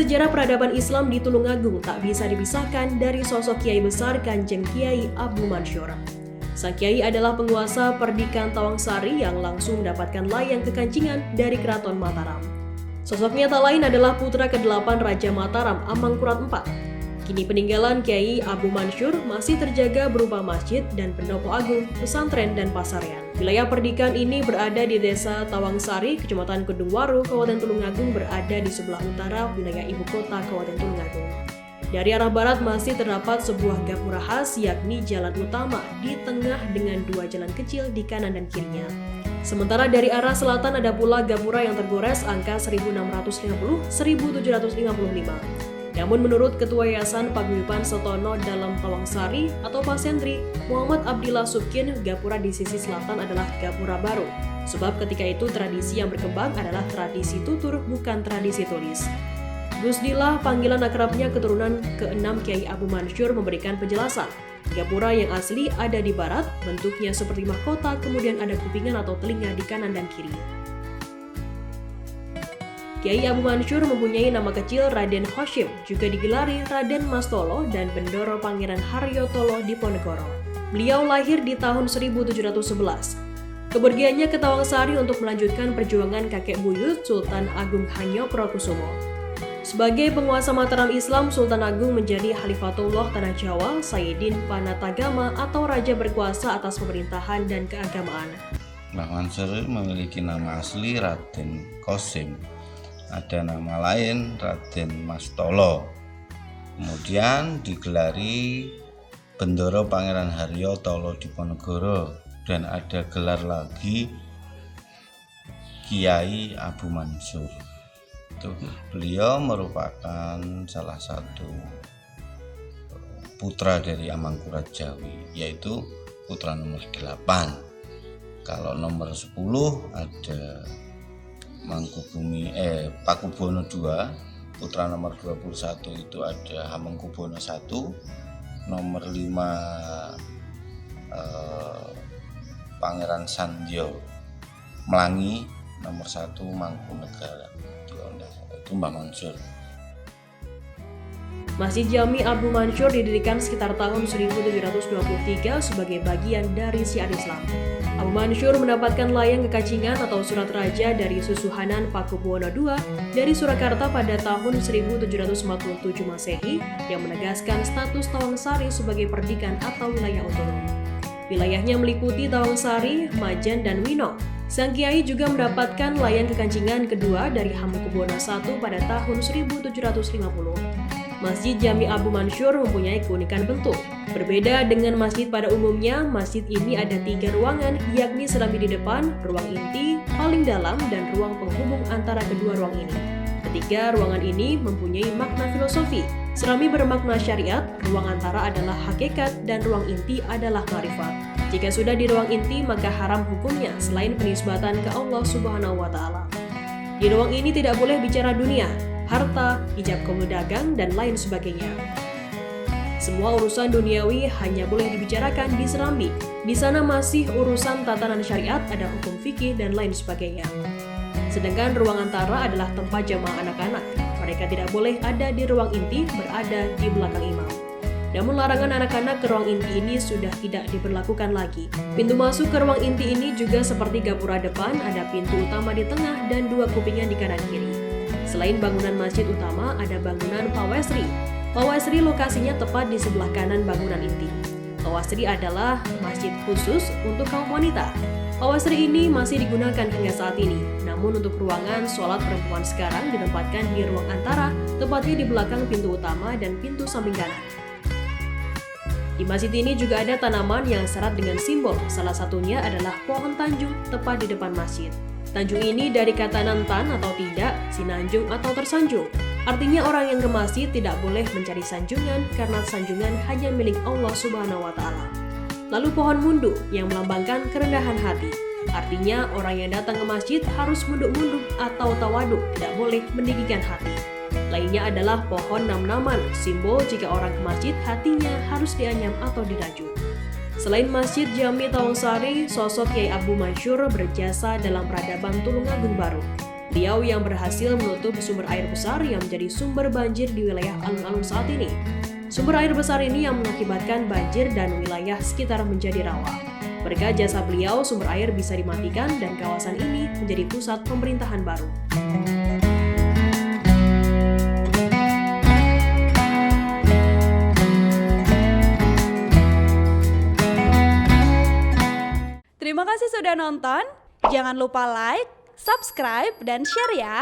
sejarah peradaban Islam di Tulungagung tak bisa dipisahkan dari sosok Kiai besar Kanjeng Kiai Abu Mansur. Sang Kiai adalah penguasa Perdikan Tawangsari yang langsung mendapatkan layang kekancingan dari Keraton Mataram. Sosoknya tak lain adalah putra ke-8 Raja Mataram, Amangkurat IV. Kini peninggalan Kiai Abu Mansur masih terjaga berupa masjid dan pendopo agung, pesantren, dan pasarean. Wilayah Perdikan ini berada di Desa Tawangsari, Kecamatan Kedungwaru, Kabupaten Tulungagung, berada di sebelah utara wilayah ibu kota Kabupaten Tulungagung. Dari arah barat masih terdapat sebuah gapura khas, yakni jalan utama di tengah dengan 2 jalan kecil di kanan dan kirinya. Sementara dari arah selatan ada pula gapura yang tergores angka 1650-1755. Namun menurut Ketua Yayasan Paguyuban Setono dalam Tawangsari atau Pak Sendri, Muhammad Abdillah Subkin, gapura di sisi selatan adalah gapura baru. Sebab ketika itu tradisi yang berkembang adalah tradisi tutur, bukan tradisi tulis. Gusdillah, panggilan akrabnya keturunan ke-6 Kiai Abu Mansur, memberikan penjelasan. Gapura yang asli ada di barat, bentuknya seperti mahkota, kemudian ada kupingan atau telinga di kanan dan kiri. Kiai Abu Mansur mempunyai nama kecil Raden Hoshim, juga digelari Raden Mastolo dan Bendoro Pangeran Haryotolo Diponegoro. Beliau lahir di tahun 1711. Kepergiannya ke Tawangsari untuk melanjutkan perjuangan kakek buyut Sultan Agung Hanyokrokusumo. Sebagai penguasa Mataram Islam, Sultan Agung menjadi Khalifatullah Tanah Jawa, Sayyidin Panatagama atau raja berkuasa atas pemerintahan dan keagamaan. Mbah Mansur memiliki nama asli Raden Kosim, ada nama lain Raden Mastolo, kemudian digelari Bendoro Pangeran Haryotolo Diponegoro, dan ada gelar lagi Kiai Abu Mansur. Beliau merupakan salah satu putra dari Amangkurat Jawi, yaitu putra nomor 8. Kalau nomor 10 ada Pakubono II, putra nomor 21 itu ada Hamengkubuwono I, nomor 5 Pangeran Sandyo Melangi, nomor 1 Mangkunegara. Itu Mbah Mansur. Masjid Jami Abu Mansur didirikan sekitar tahun 1723 sebagai bagian dari syiar Islam. Abu Mansur mendapatkan layang kekancingan atau surat raja dari Susuhanan Pakubuwono II dari Surakarta pada tahun 1747 Masehi yang menegaskan status Tawangsari sebagai perdikan atau wilayah otonom. Wilayahnya meliputi Tawangsari, Majen, dan Wino. Sang Kiai juga mendapatkan layang kekancingan kedua dari Hamengkubuwono I pada tahun 1750. Masjid Jami Abu Mansur mempunyai keunikan bentuk. Berbeda dengan masjid pada umumnya, masjid ini ada 3 ruangan, yakni serambi di depan, ruang inti, paling dalam, dan ruang penghubung antara kedua ruang ini. Ketiga ruangan ini mempunyai makna filosofi. Serambi bermakna syariat, ruang antara adalah hakikat, dan ruang inti adalah marifat. Jika sudah di ruang inti, maka haram hukumnya selain penisbatan ke Allah Subhanahu wa Ta'ala. Di ruang ini tidak boleh bicara dunia, harta, ijab kabul dagang, dan lain sebagainya. Semua urusan duniawi hanya boleh dibicarakan di serambi. Di sana masih urusan tatanan syariat, ada hukum fikih, dan lain sebagainya. Sedangkan ruang antara adalah tempat jamaah anak-anak. Mereka tidak boleh ada di ruang inti, berada di belakang imam. Namun larangan anak-anak ke ruang inti ini sudah tidak diberlakukan lagi. Pintu masuk ke ruang inti ini juga seperti gapura depan, ada pintu utama di tengah dan 2 kupingan di kanan kiri. Selain bangunan masjid utama, ada bangunan Pawesri. Pawesri lokasinya tepat di sebelah kanan bangunan inti. Pawesri adalah masjid khusus untuk kaum wanita. Pawesri ini masih digunakan hingga saat ini. Namun untuk ruangan sholat perempuan sekarang ditempatkan di ruang antara, tepatnya di belakang pintu utama dan pintu samping kanan. Di masjid ini juga ada tanaman yang syarat dengan simbol, salah satunya adalah pohon tanjung tepat di depan masjid. Tanjung ini dari kata nantan atau tidak, sinanjung atau tersanjung. Artinya orang yang ke masjid tidak boleh mencari sanjungan karena sanjungan hanya milik Allah Subhanahu wa Ta'ala. Lalu pohon mundu yang melambangkan kerendahan hati. Artinya orang yang datang ke masjid harus munduk-munduk atau tawaduk, tidak boleh meninggikan hati. Lainnya adalah pohon nam-naman, simbol jika orang ke masjid hatinya harus dianyam atau diraju. Selain Masjid Jami Tawangsari, sosok Kiai Abu Mansur berjasa dalam peradaban Tulungagung baru. Beliau yang berhasil menutup sumber air besar yang menjadi sumber banjir di wilayah alun-alun saat ini. Sumber air besar ini yang mengakibatkan banjir dan wilayah sekitar menjadi rawa. Berkat jasa beliau, sumber air bisa dimatikan dan kawasan ini menjadi pusat pemerintahan baru. Terima kasih sudah nonton. Jangan lupa like, subscribe, dan share ya.